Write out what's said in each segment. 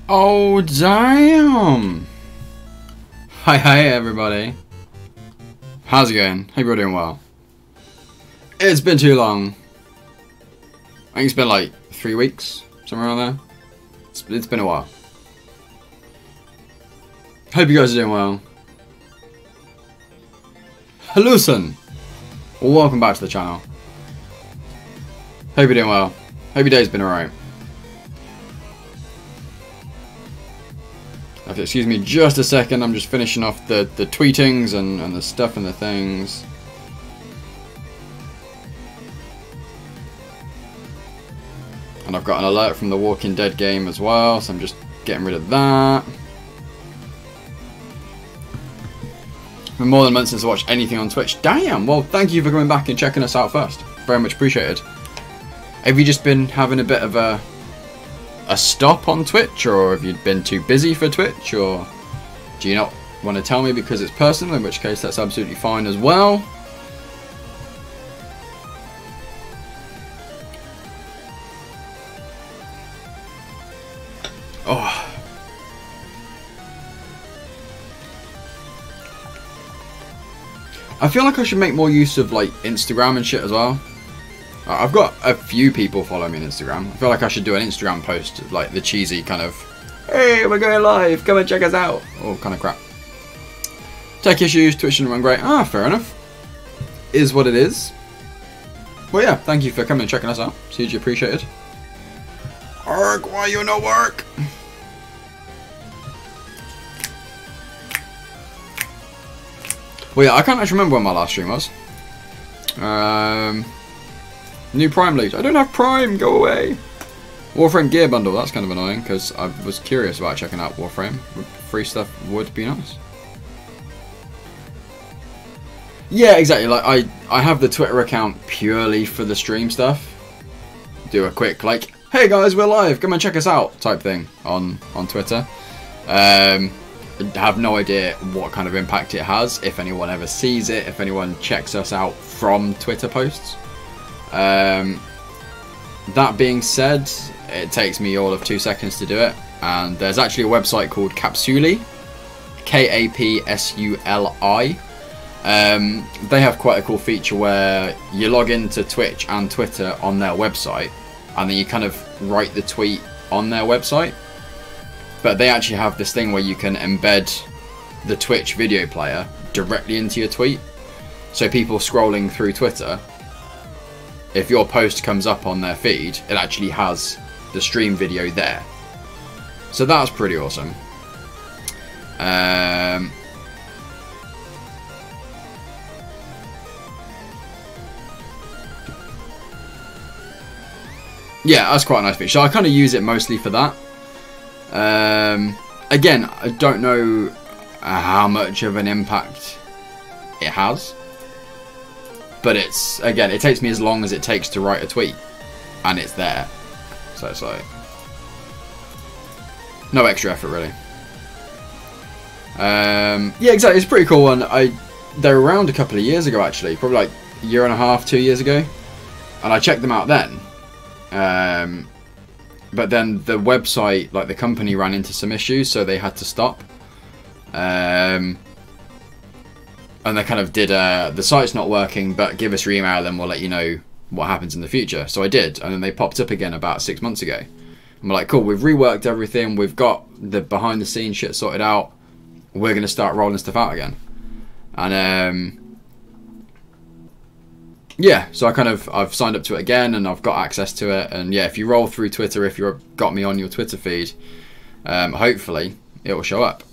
Oh, damn! Hi everybody. How's it going? Hope you're doing well. It's been too long. I think it's been like 3 weeks, somewhere around there. It's been a while. Hope you guys are doing well. Hello, son. Welcome back to the channel. Hope you're doing well. Hope your day's been alright. Okay, excuse me just a second. I'm just finishing off the tweetings and the stuff and the things. And I've got an alert from the Walking Dead game as well, so I'm just getting rid of that. Been more than a month since I watched anything on Twitch. Damn! Well, thank you for coming back and checking us out first. Very much appreciated. Have you just been having a bit of a stop on Twitch, or have you been too busy for Twitch, or do you not want to tell me because it's personal, in which case that's absolutely fine as well. Oh. I feel like I should make more use of like Instagram and shit as well. I've got a few people following me on Instagram. I feel like I should do an Instagram post, like the cheesy kind of, hey, we're going live, come and check us out, all kind of crap. Tech issues, Twitch didn't run great. Ah, fair enough. Is what it is. Well, yeah, thank you for coming and checking us out. It's hugely appreciated. Arg, why you no work? Well, yeah, I can't actually remember when my last stream was. New Prime leads. I don't have Prime, go away. Warframe gear bundle, that's kind of annoying because I was curious about checking out Warframe. Free stuff would be nice. Yeah, exactly. Like I have the Twitter account purely for the stream stuff. Do a quick like, hey guys, we're live, come and check us out type thing on Twitter. I have no idea what kind of impact it has, if anyone ever sees it, if anyone checks us out from Twitter posts. That being said, it takes me all of 2 seconds to do it, and there's actually a website called Capsuli, Kapsuli. They have quite a cool feature where you log into Twitch and Twitter on their website, and then you kind of write the tweet on their website. But they actually have this thing where you can embed the Twitch video player directly into your tweet. So people scrolling through Twitter, if your post comes up on their feed, it actually has the stream video there. So that's pretty awesome. Yeah, that's quite a nice feature. So I kind of use it mostly for that. Again, I don't know how much of an impact it has. But it's, again, it takes me as long as it takes to write a tweet. And it's there. So it's like, no extra effort, really. Yeah, exactly. It's a pretty cool one. They were around a couple of years ago, actually. Probably like a year and a half, 2 years ago. And I checked them out then. But then the website, like the company, ran into some issues, so they had to stop. And they kind of did, the site's not working, but give us your email and we'll let you know what happens in the future. So I did, and then they popped up again about 6 months ago. And we're like, cool, we've reworked everything, we've got the behind the scenes shit sorted out, we're going to start rolling stuff out again. And yeah, so I've signed up to it again, and I've got access to it. And yeah, if you roll through Twitter, if you've got me on your Twitter feed, hopefully it will show up.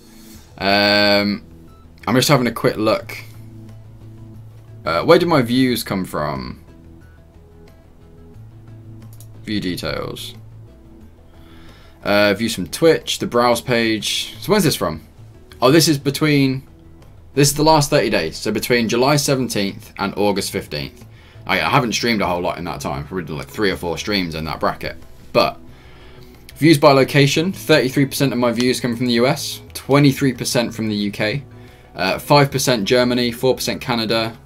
I'm just having a quick look. Where did my views come from? View details. Views from Twitch, the browse page. So when's this from? Oh, this is the last 30 days. So between July 17th and August 15th. I haven't streamed a whole lot in that time. I've done like 3 or 4 streams in that bracket. But views by location, 33% of my views come from the US, 23% from the UK. 5% Germany, 4% Canada,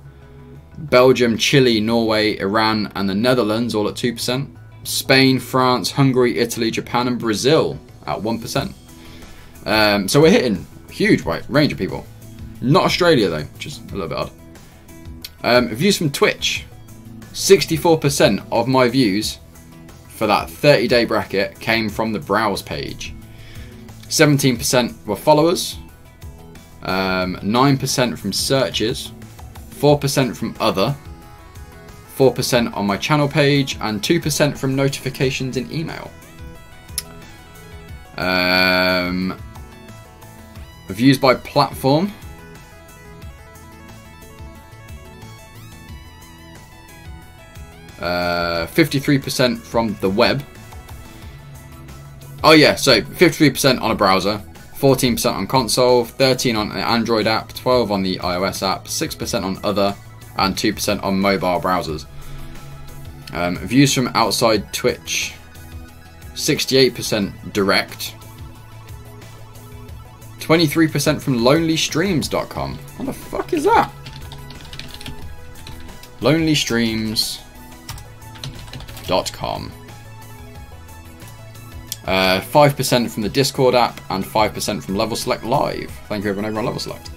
Belgium, Chile, Norway, Iran, and the Netherlands all at 2%. Spain, France, Hungary, Italy, Japan, and Brazil at 1%. So we're hitting a huge range of people. Not Australia though, which is a little bit odd. Views from Twitch. 64% of my views for that 30-day bracket came from the browse page. 17% were followers. 9% from searches. 4% from other. 4% on my channel page, and 2% from notifications in email. Views by platform. Uh, 53% from the web. Oh yeah, so 53% on a browser, 14% on console, 13% on the Android app, 12% on the iOS app, 6% on other, and 2% on mobile browsers. Views from outside Twitch, 68% direct, 23% from lonelystreams.com. What the fuck is that? lonelystreams.com. 5% from the Discord app and 5% from Level Select Live. Thank you everyone over on Level Select.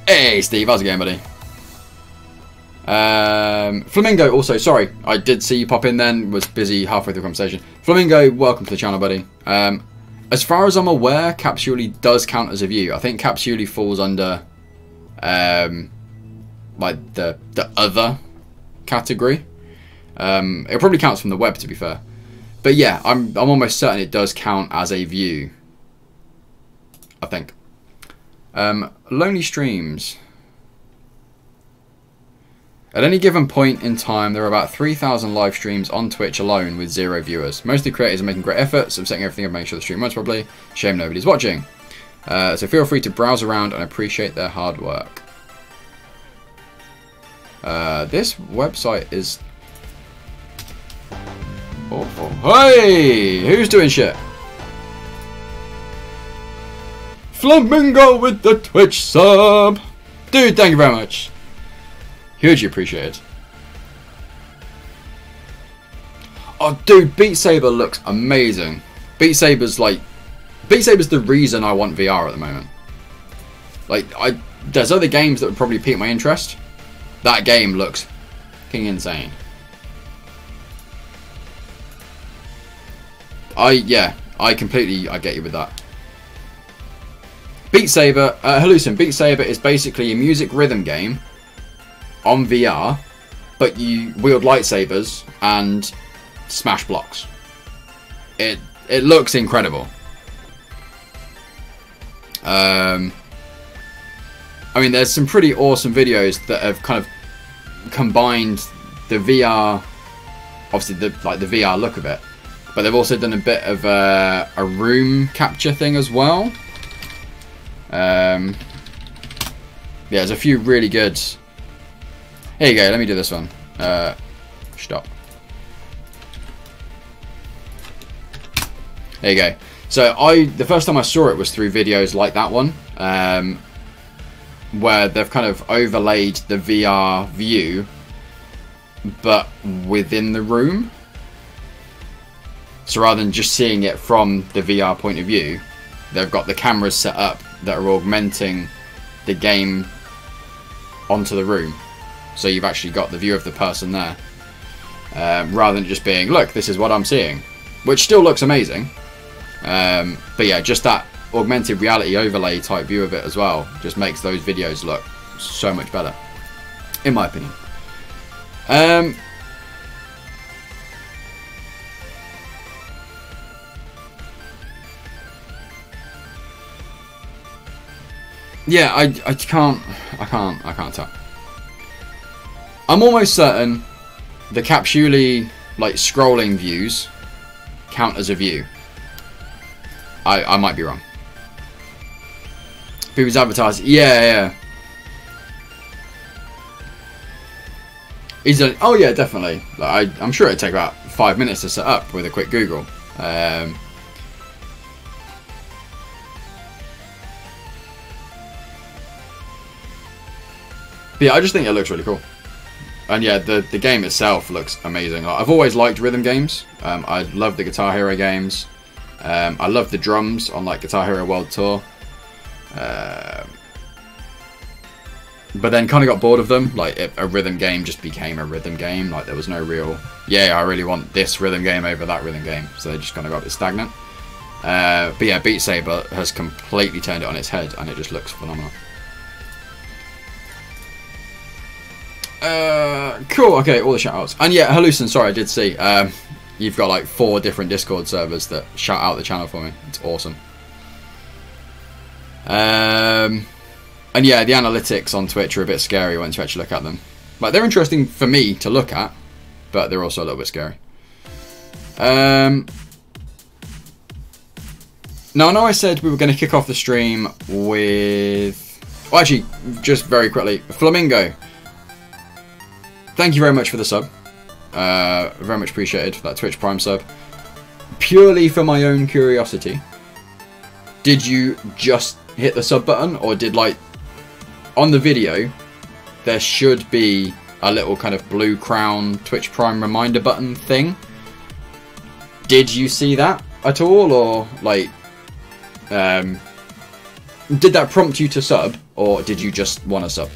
Hey Steve, how's it going, buddy? Flamingo also, sorry, I did see you pop in then, was busy halfway through the conversation. Flamingo, welcome to the channel, buddy. As far as I'm aware, Capsuli does count as a view. I think Capsuli falls under like the other category. It probably counts from the web, to be fair. But yeah, I'm almost certain it does count as a view, I think. Lonely Streams. At any given point in time, there are about 3,000 live streams on Twitch alone with 0 viewers. Most of the creators are making great efforts of setting everything up, making sure the stream runs properly. Shame nobody's watching. So feel free to browse around and appreciate their hard work. This website is awful. Hey! Who's doing shit? Flamingo with the Twitch sub! Dude, thank you very much. Hugely appreciated. Oh, dude, Beat Saber looks amazing. Beat Saber's the reason I want VR at the moment. Like, there's other games that would probably pique my interest. That game looks fucking insane. I get you with that. Beat Saber, Hallucin, Beat Saber is basically a music rhythm game on VR, but you wield lightsabers and smash blocks. It looks incredible. I mean, there's some pretty awesome videos that have kind of combined the VR, obviously the VR look of it, but they've also done a bit of a room capture thing as well. Yeah, there's a few really good. Here you go, let me do this one. Stop. There you go. So the first time I saw it was through videos like that one, where they've kind of overlaid the VR view, but within the room. So rather than just seeing it from the VR point of view, they've got the cameras set up that are augmenting the game onto the room. So you've actually got the view of the person there, rather than just being, look, this is what I'm seeing, which still looks amazing. But yeah, just that augmented reality overlay type view of it as well just makes those videos look so much better, in my opinion. Yeah, I can't tell. I'm almost certain the Capsuli like scrolling views count as a view. I might be wrong. People's advertising, yeah. Oh yeah, definitely. Like, I'm sure it'd take about 5 minutes to set up with a quick Google. But yeah, I just think it looks really cool. And yeah, the game itself looks amazing. Like, I've always liked rhythm games. I love the Guitar Hero games. I love the drums on like Guitar Hero World Tour. But then kind of got bored of them. Like a rhythm game just became a rhythm game. Like there was no real, yeah, I really want this rhythm game over that rhythm game. So they just kind of got a bit stagnant. But yeah, Beat Saber has completely turned it on its head, and it just looks phenomenal. Cool. Okay, all the shout-outs. And yeah, Hallucin, sorry, I did see. You've got like 4 different Discord servers that shout out the channel for me. It's awesome. And yeah, the analytics on Twitch are a bit scary once you actually look at them. Like, they're interesting for me to look at, but they're also a little bit scary. Now, I know I said we were going to kick off the stream with... Well, actually, just very quickly, Flamingo. Thank you very much for the sub. Very much appreciated for that Twitch Prime sub. Purely for my own curiosity, did you just hit the sub button, or did, like, on the video, there should be a little kind of blue crown Twitch Prime reminder button thing? Did you see that at all, or, like, did that prompt you to sub, or did you just want to sub?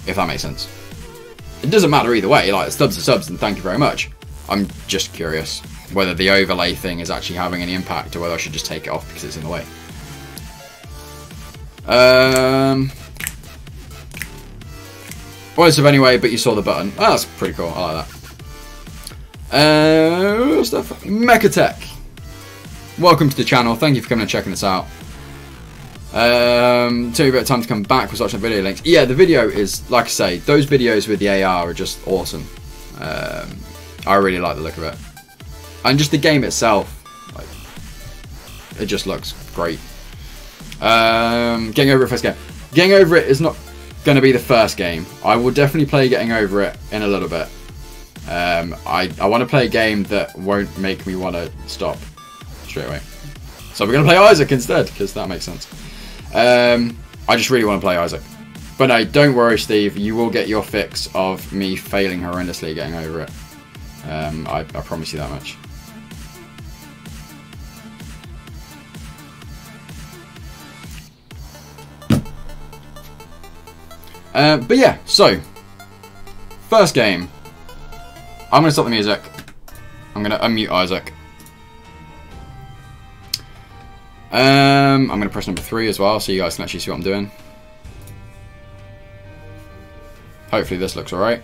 If that makes sense. It doesn't matter either way, like, subs are subs, and thank you very much. I'm just curious whether the overlay thing is actually having any impact, or whether I should just take it off because it's in the way. Well, sub anyway, but you saw the button. Oh, that's pretty cool, I like that. Stuff. Mechatech. Welcome to the channel, thank you for coming and checking this out. Took me a bit of time to come back, was watching the video links. Yeah, the video is, like I say, those videos with the AR are just awesome. I really like the look of it. And just the game itself, like, it just looks great. Getting Over It first game. Getting Over It is not going to be the first game. I will definitely play Getting Over It in a little bit. I want to play a game that won't make me want to stop straight away. So we're going to play Isaac instead, because that makes sense. I just really want to play Isaac. But no, don't worry, Steve. You will get your fix of me failing horrendously getting over it. I promise you that much. But yeah, so first game. I'm going to stop the music. I'm going to unmute Isaac. I'm going to press number 3 as well, so you guys can actually see what I'm doing. Hopefully this looks alright.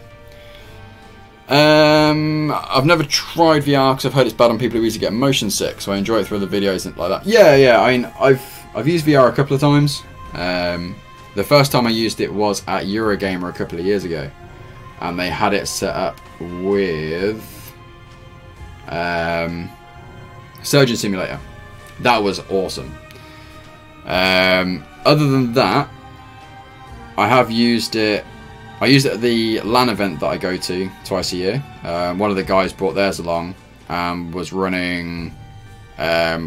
I've never tried VR because I've heard it's bad on people who easily get motion sick, so I enjoy it through other videos and like that. Yeah, I mean, I've used VR a couple of times. The first time I used it was at Eurogamer a couple of years ago, and they had it set up with Surgeon Simulator. That was awesome. Other than that, I have used it. I used it at the LAN event that I go to twice a year. One of the guys brought theirs along and was running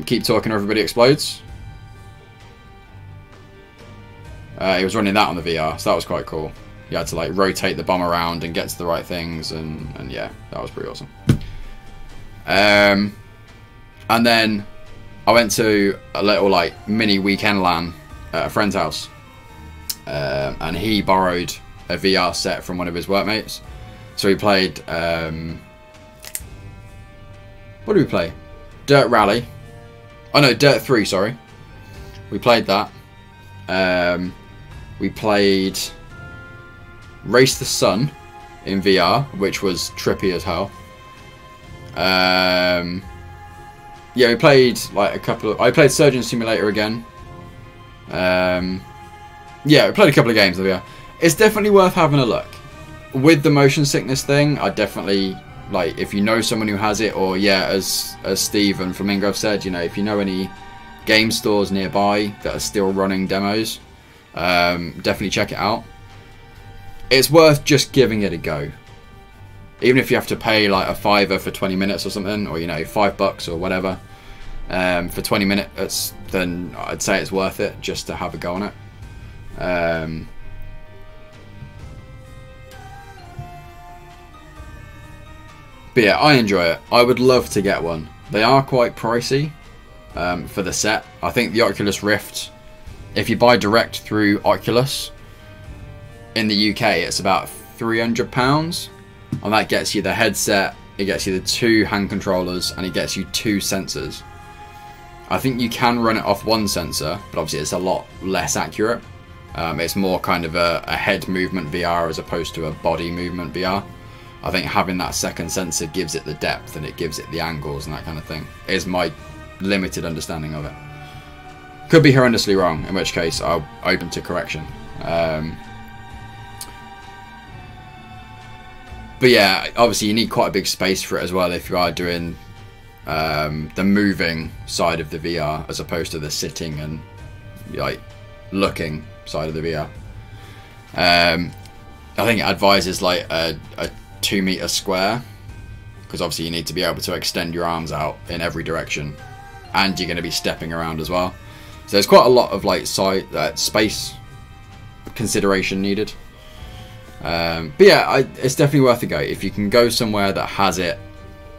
Keep Talking or Everybody Explodes. He was running that on the VR, so that was quite cool. You had to like rotate the bomb around and get to the right things, and yeah, that was pretty awesome. And then I went to a little like mini weekend LAN at a friend's house, and he borrowed a VR set from one of his workmates. So we played, what did we play? Dirt Rally. Oh no, Dirt 3, sorry. We played that. We played Race the Sun in VR, which was trippy as hell. Yeah, we played like a couple of... I played Surgeon Simulator again. Yeah, we played a couple of games in VR. It's definitely worth having a look. With the motion sickness thing, I definitely, like, if you know someone who has it, or yeah, as Steve and Flamingo have said, you know, if you know any game stores nearby that are still running demos, definitely check it out. It's worth just giving it a go. Even if you have to pay like a $5 for 20 minutes or something, or you know, $5 or whatever, for 20 minutes, then I'd say it's worth it just to have a go on it. But yeah, I enjoy it. I would love to get one. They are quite pricey for the set. I think the Oculus Rift, if you buy direct through Oculus, in the UK it's about £300. And that gets you the headset, it gets you the 2 hand controllers, and it gets you 2 sensors. I think you can run it off 1 sensor, but obviously it's a lot less accurate. It's more kind of a head movement VR as opposed to a body movement VR. I think having that second sensor gives it the depth and it gives it the angles and that kind of thing, is my limited understanding of it. Could be horrendously wrong, in which case I'm open to correction. But yeah, obviously you need quite a big space for it as well if you are doing the moving side of the VR as opposed to the sitting and like looking side of the VR. I think it advises like a 2 meter square, because obviously you need to be able to extend your arms out in every direction, and you're going to be stepping around as well. So there's quite a lot of like space consideration needed. But yeah, it's definitely worth a go if you can go somewhere that has it,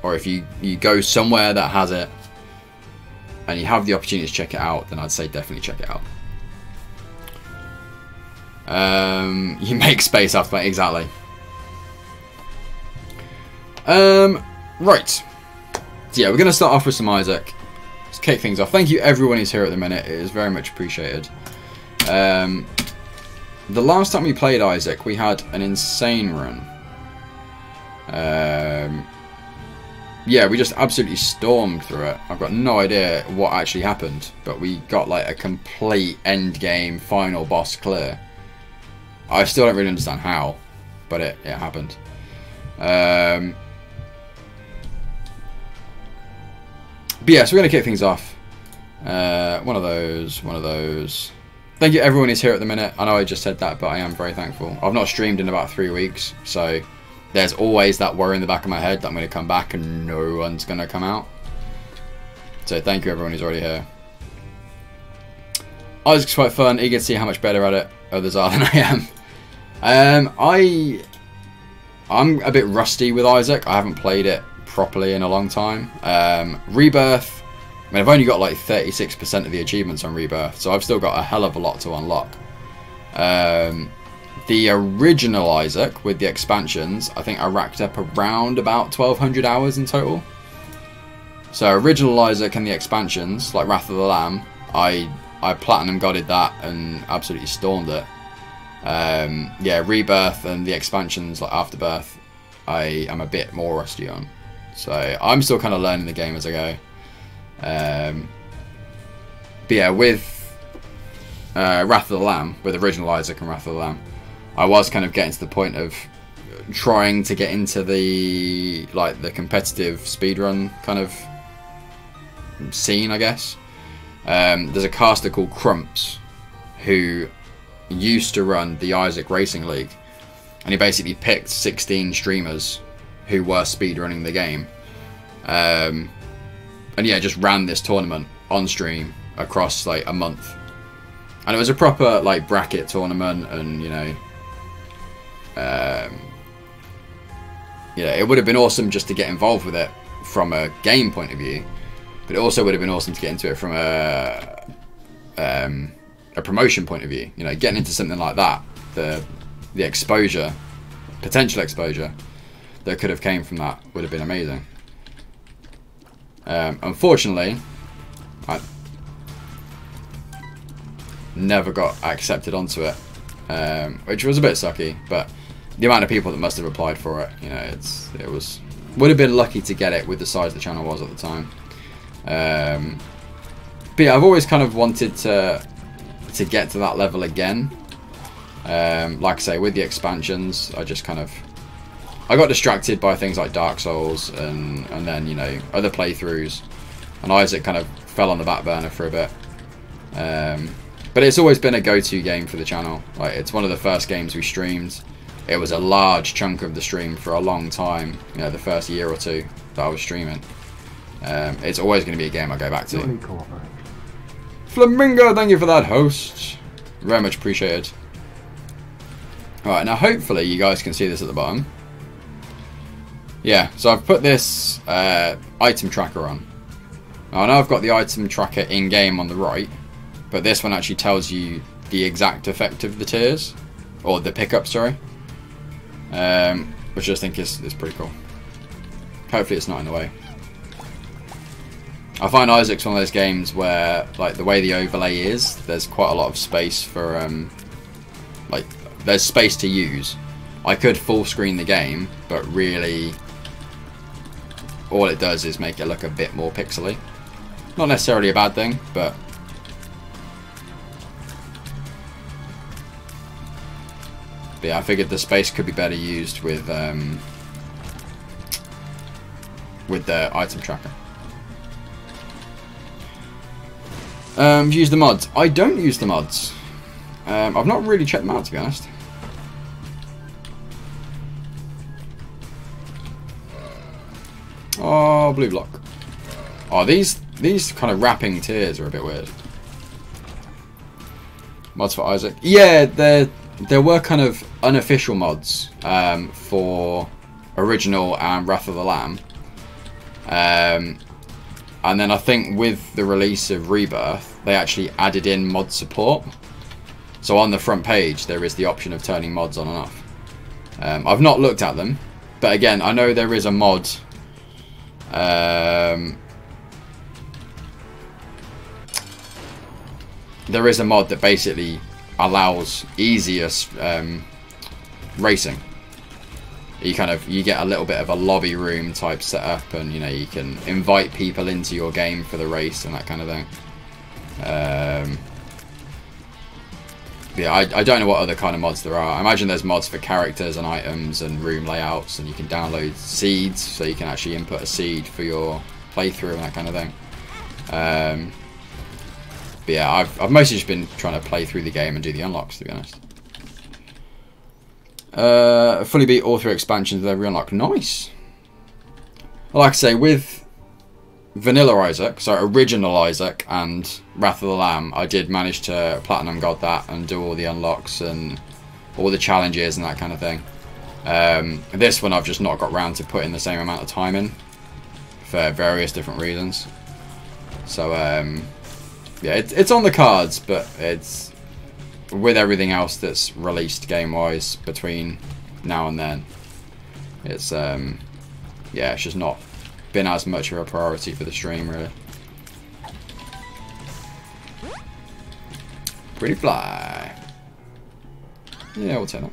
or if you go somewhere that has it and you have the opportunity to check it out, then I'd say definitely check it out. You make space after that, exactly. Right. So yeah, we're going to start off with some Isaac. Let's kick things off. Thank you everyone who's here at the minute. It is very much appreciated. The last time we played Isaac, we had an insane run. Yeah, we just absolutely stormed through it. I've got no idea what actually happened, but we got like a complete end game final boss clear. I still don't really understand how, but it happened. But yeah, so we're going to kick things off. One of those. Thank you everyone who's here at the minute. I know I just said that, but I am very thankful. I've not streamed in about 3 weeks, so there's always that worry in the back of my head that I'm going to come back and no one's going to come out. So thank you everyone who's already here. Isaac's quite fun, eager to see how much better at it others are than I am. I'm a bit rusty with Isaac. I haven't played it properly in a long time. Rebirth, I mean, I've only got like 36% of the achievements on Rebirth, so I've still got a hell of a lot to unlock. The original Isaac with the expansions, I think I racked up around about 1200 hours in total. So original Isaac and the expansions, like Wrath of the Lamb, I platinum godded that and absolutely stormed it. Yeah, Rebirth and the expansions like Afterbirth, I am a bit more rusty on. So I'm still kind of learning the game as I go. But yeah, with Wrath of the Lamb, with original Isaac and Wrath of the Lamb, I was kind of getting to the point of trying to get into the competitive speedrun kind of scene, I guess. There's a caster called Crumps who used to run the Isaac Racing League, and he basically picked 16 streamers who were speedrunning the game, and yeah, just ran this tournament on stream across like a month, and it was a proper like bracket tournament, and you know, it would have been awesome just to get involved with it from a game point of view, but it also would have been awesome to get into it from a promotion point of view. You know, getting into something like that, the exposure, potential exposure that could have came from that would have been amazing. Unfortunately, I never got accepted onto it, which was a bit sucky, but the amount of people that must have applied for it, you know, would have been lucky to get it with the size the channel was at the time. But yeah, I've always kind of wanted to get to that level again. Like I say, with the expansions, I got distracted by things like Dark Souls and then, you know, other playthroughs, and Isaac kind of fell on the back burner for a bit. But it's always been a go-to game for the channel. Like, it's one of the first games we streamed. It was a large chunk of the stream for a long time, you know, the first year or two that I was streaming. It's always going to be a game I go back to. Flamingo, thank you for that, host. Very much appreciated. Alright, now hopefully you guys can see this at the bottom. Yeah, so I've put this item tracker on. Now, I know I've got the item tracker in-game on the right, but this one actually tells you the exact effect of the tiers, or the pickup, sorry, which I just think is pretty cool. Hopefully it's not in the way. I find Isaac's one of those games where, like, the way the overlay is, there's quite a lot of space for, like, there's space to use. I could full screen the game, but really, all it does is make it look a bit more pixely. Not necessarily a bad thing, but yeah, I figured the space could be better used with the item tracker. Use the mods. I don't use the mods. I've not really checked them out, to be honest. Oh, blue block. Oh, these kind of wrapping tiers are a bit weird. Mods for Isaac. Yeah, there were kind of unofficial mods for original and Wrath of the Lamb. And then I think with the release of Rebirth, they actually added in mod support. So on the front page, there is the option of turning mods on and off. I've not looked at them, but again, I know there is a mod. There is a mod that basically allows easier racing. You get a little bit of a lobby room type setup, and you know, you can invite people into your game for the race and that kind of thing. Yeah, I don't know what other kind of mods there are. I imagine there's mods for characters and items and room layouts, and you can download seeds, so you can actually input a seed for your playthrough and that kind of thing. But yeah, I've mostly just been trying to play through the game and do the unlocks, to be honest. Fully beat all 3 expansions with every unlock. Nice. Well, like I say, with Vanilla Isaac, so original Isaac and Wrath of the Lamb, I did manage to Platinum God that and do all the unlocks and all the challenges and that kind of thing. This one I've just not got round to putting the same amount of time in for various different reasons. So yeah, it's on the cards, but it's with everything else that's released game-wise between now and then. It's yeah, it's just not been as much of a priority for the stream, really. Pretty fly. Yeah, we'll take that.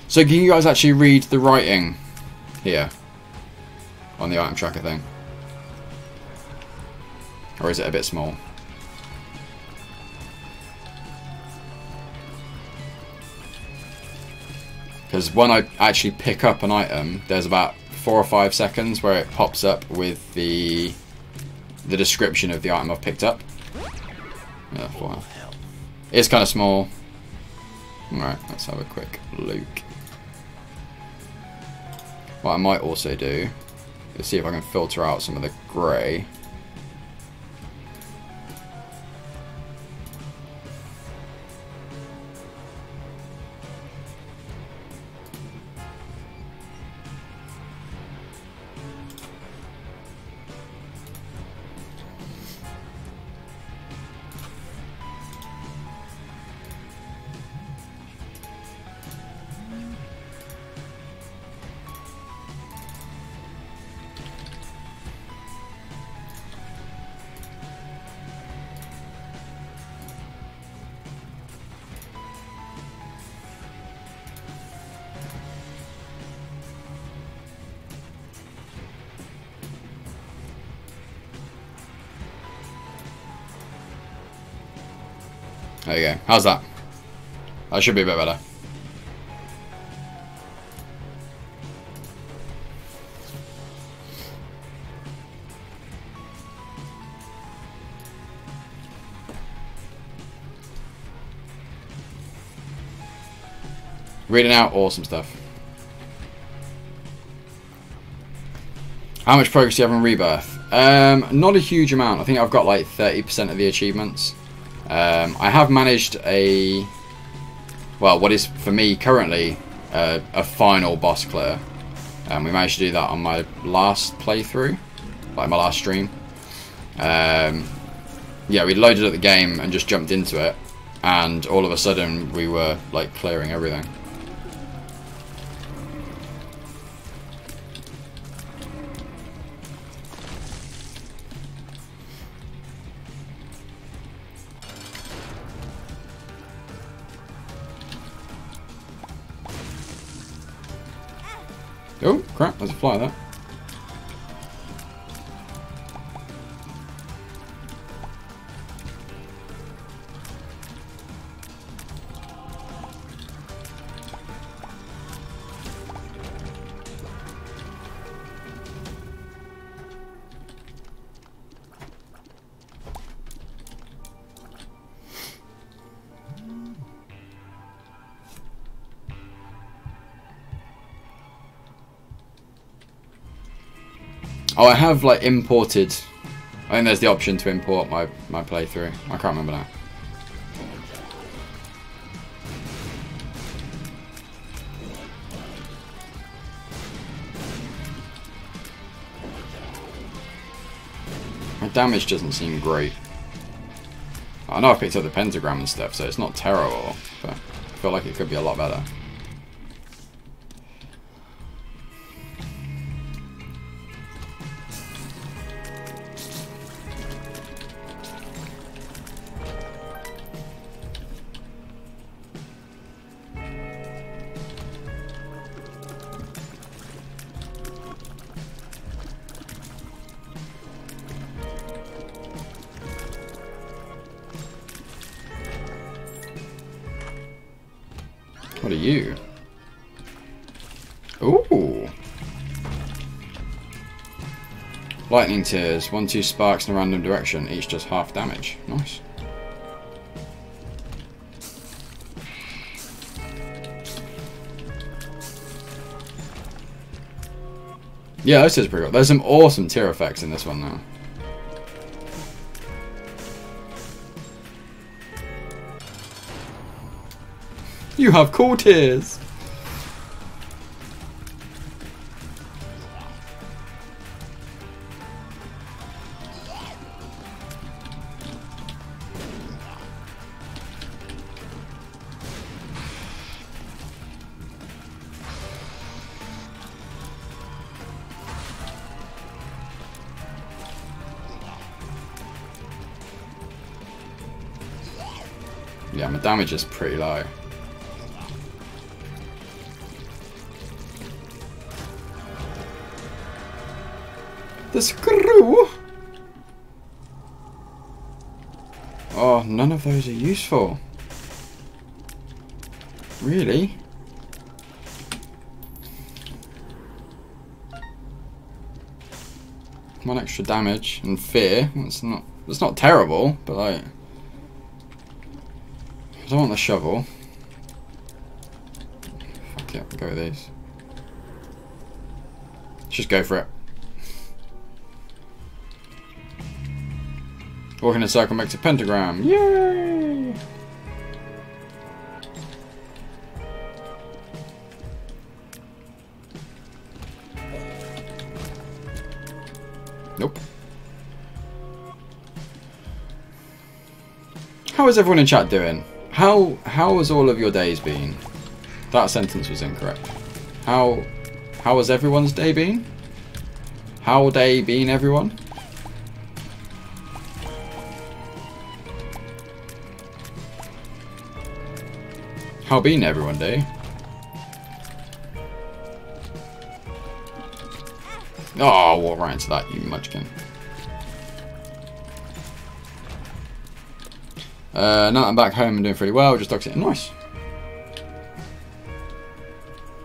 So can you guys actually read the writing here on the item tracker thing? Or is it a bit small? Because when I actually pick up an item, there's about 4 or 5 seconds where it pops up with the description of the item I've picked up. Yeah, wow. It's kind of small. Alright, let's have a quick look. What I might also do is see if I can filter out some of the grey. There you go. How's that? That should be a bit better. Reading out awesome stuff. How much progress do you have on Rebirth? Not a huge amount. I think I've got like 30% of the achievements. I have managed what is for me currently a final boss clear. And we managed to do that on my last playthrough, like my last stream. Yeah, we loaded up the game and just jumped into it, and all of a sudden we were like clearing everything. Oh crap, there's a fly there. Oh, I have like imported. I think there's the option to import my playthrough. I can't remember now. My damage doesn't seem great. I know I've picked up the pentagram and stuff, so it's not terrible, but I feel like it could be a lot better. What are you? Ooh! Lightning tears. 1-2 sparks in a random direction. Each does half damage. Nice. Yeah, this is pretty cool. There's some awesome tear effects in this one now. You have cool tears. Yeah, my damage is pretty low. The screw! Oh, none of those are useful. Really? One extra damage and fear. It's not terrible, but like, I don't want the shovel. Fuck it, go with these. Let's just go for it. Walk in a circle makes a pentagram. Yay! Nope. How is everyone in chat doing? How has all of your days been? That sentence was incorrect. How has everyone's day been? How day been, everyone? How been everyone day? Oh, I walked right into that, you munchkin. Now that I'm back home and doing pretty well, just dog sitting. Nice.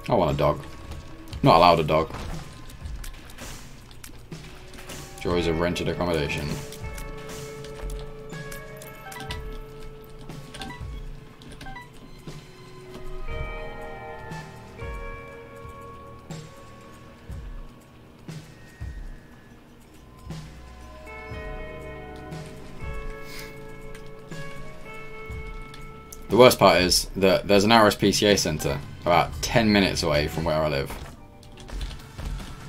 I want a dog. Not allowed a dog. Joys of rented accommodation. The worst part is that there's an RSPCA centre about 10 minutes away from where I live.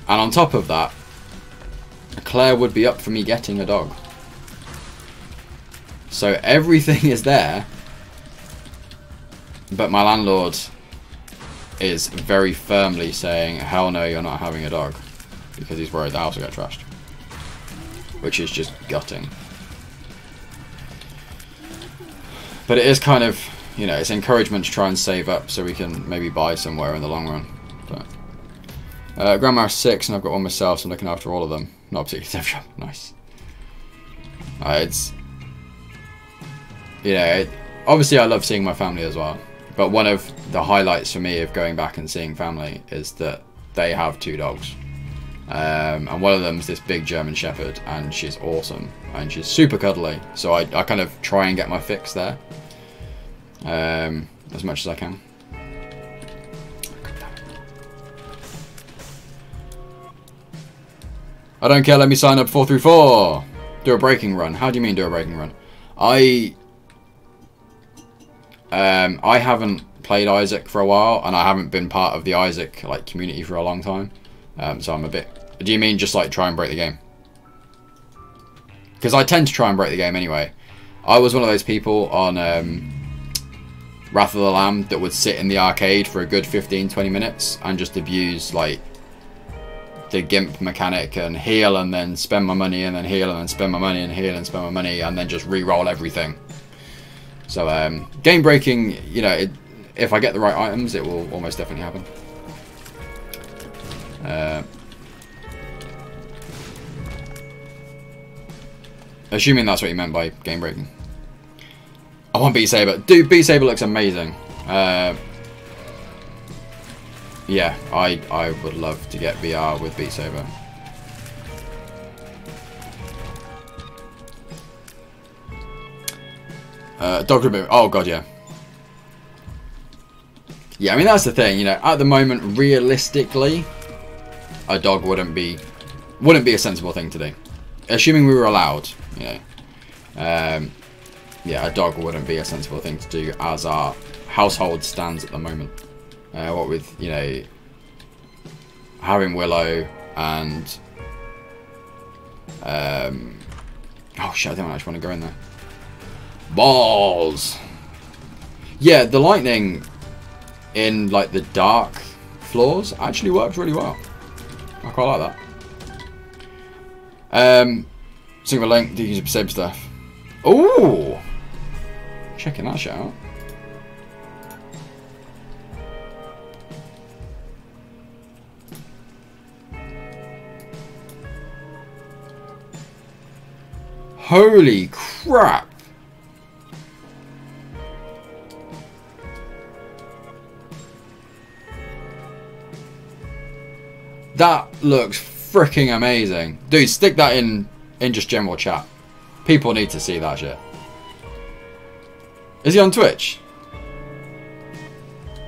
And on top of that, Claire would be up for me getting a dog. So everything is there, but my landlord is very firmly saying, hell no, you're not having a dog, because he's worried the house will get trashed, which is just gutting. But it is kind of, you know, it's encouragement to try and save up so we can maybe buy somewhere in the long run. But Grandma's 6 and I've got one myself, so I'm looking after all of them. Not particularly safe shop. Nice. It's, you know, obviously I love seeing my family as well. But one of the highlights for me of going back and seeing family is that they have 2 dogs. And one of them's this big German Shepherd, and she's awesome. And she's super cuddly. So I kind of try and get my fix there. As much as I can. I don't care, let me sign up 4 through 4. Do a breaking run. How do you mean do a breaking run? I haven't played Isaac for a while, and I haven't been part of the Isaac like community for a long time. So I'm a bit... Do you mean just like try and break the game? Because I tend to try and break the game anyway. I was one of those people on Wrath of the Lamb that would sit in the arcade for a good 15-20 minutes and just abuse like the gimp mechanic and heal and then spend my money and then heal and then spend my money and heal and spend my money and then just re-roll everything. So game breaking, you know, if I get the right items, it will almost definitely happen. Assuming that's what you meant by game breaking. I want Beat Saber. Dude, Beat Saber looks amazing. Yeah, I would love to get VR with Beat Saber. Dog Reboot. Oh god, yeah. Yeah, I mean that's the thing, you know, at the moment, realistically, a dog wouldn't be a sensible thing to do. Assuming we were allowed, you know. Yeah, a dog wouldn't be a sensible thing to do as our household stands at the moment. What with, you know, having Willow and... oh shit, I don't actually want to go in there. Balls! Yeah, the lightning in, like, the dark floors actually works really well. I quite like that. Single link, do use the same stuff. Ooh! Checking that shit out. Holy crap! That looks freaking amazing. Dude, stick that in just general chat. People need to see that shit. Is he on Twitch?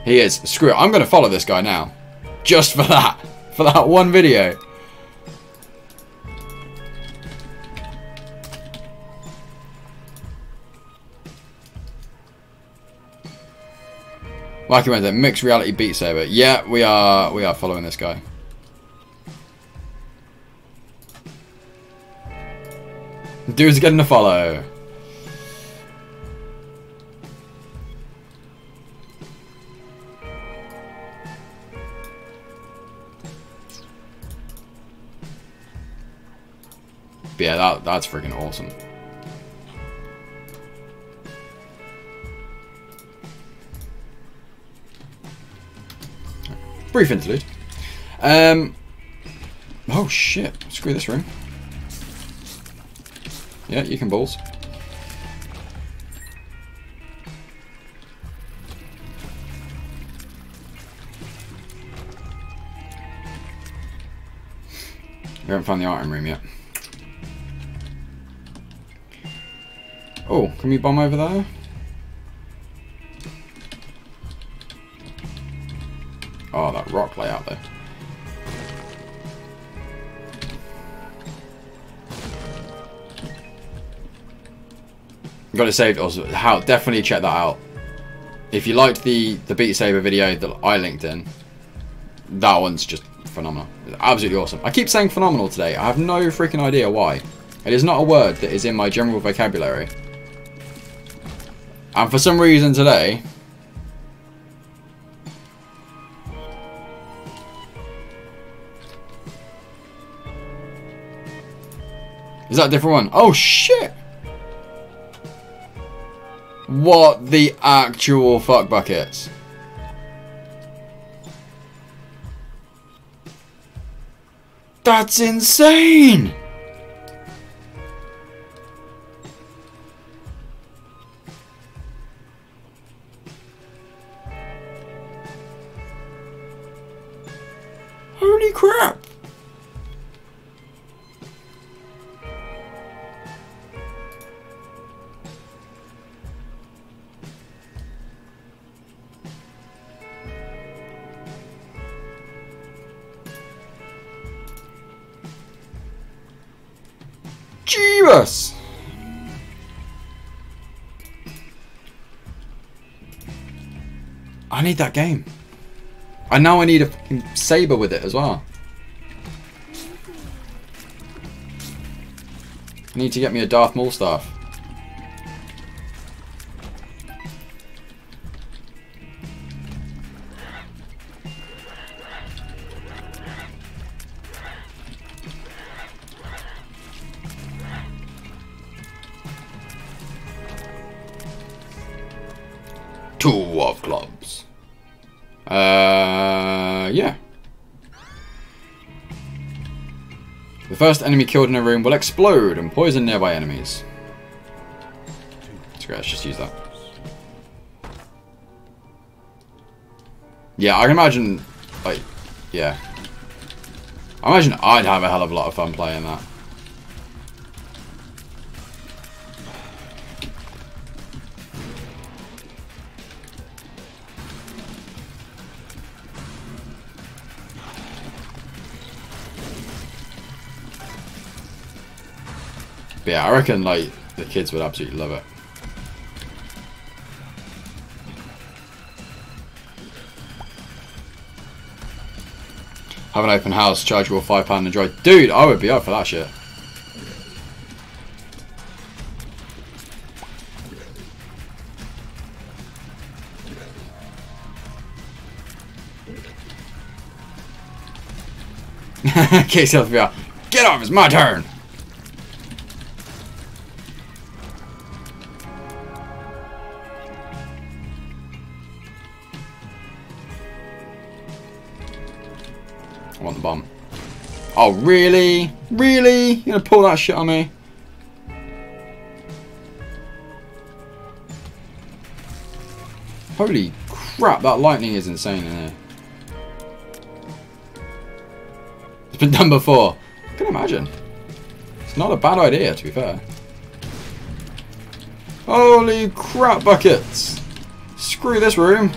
He is. Screw it. I'm going to follow this guy now. Just for that. For that one video. Wacky Wednesday, mixed reality Beat Saber. Yeah, we are following this guy. Dude's getting a follow. But yeah, that's freaking awesome. Brief interlude. Oh shit! Screw this room. Yeah, you can balls. We haven't found the item room yet. Oh, can we bomb over there? Oh, that rock layout there. Got it saved also. How? Definitely check that out. if you liked the Beat Saber video that I linked in, that one's just phenomenal. It's absolutely awesome. I keep saying phenomenal today. I have no freaking idea why. It is not a word that is in my general vocabulary. And for some reason today... Is that a different one? Oh shit! What the actual fuck buckets? That's insane! Holy crap! Jeebus! I need that game. And now I need a fucking saber with it as well. I need to get me a Darth Maul staff. Two of clubs. Yeah. The first enemy killed in a room will explode and poison nearby enemies. Let's just use that. Yeah, I can imagine, like, yeah. I imagine I'd have a hell of a lot of fun playing that. But yeah, I reckon like the kids would absolutely love it. Have an open house, charge your £5 Android. Dude, I would be up for that shit. Get off, it's my turn! I want the bomb. Oh, really? Really? You're gonna pull that shit on me? Holy crap, that lightning is insane in here. It's been done before. I can imagine. It's not a bad idea, to be fair. Holy crap buckets! Screw this room.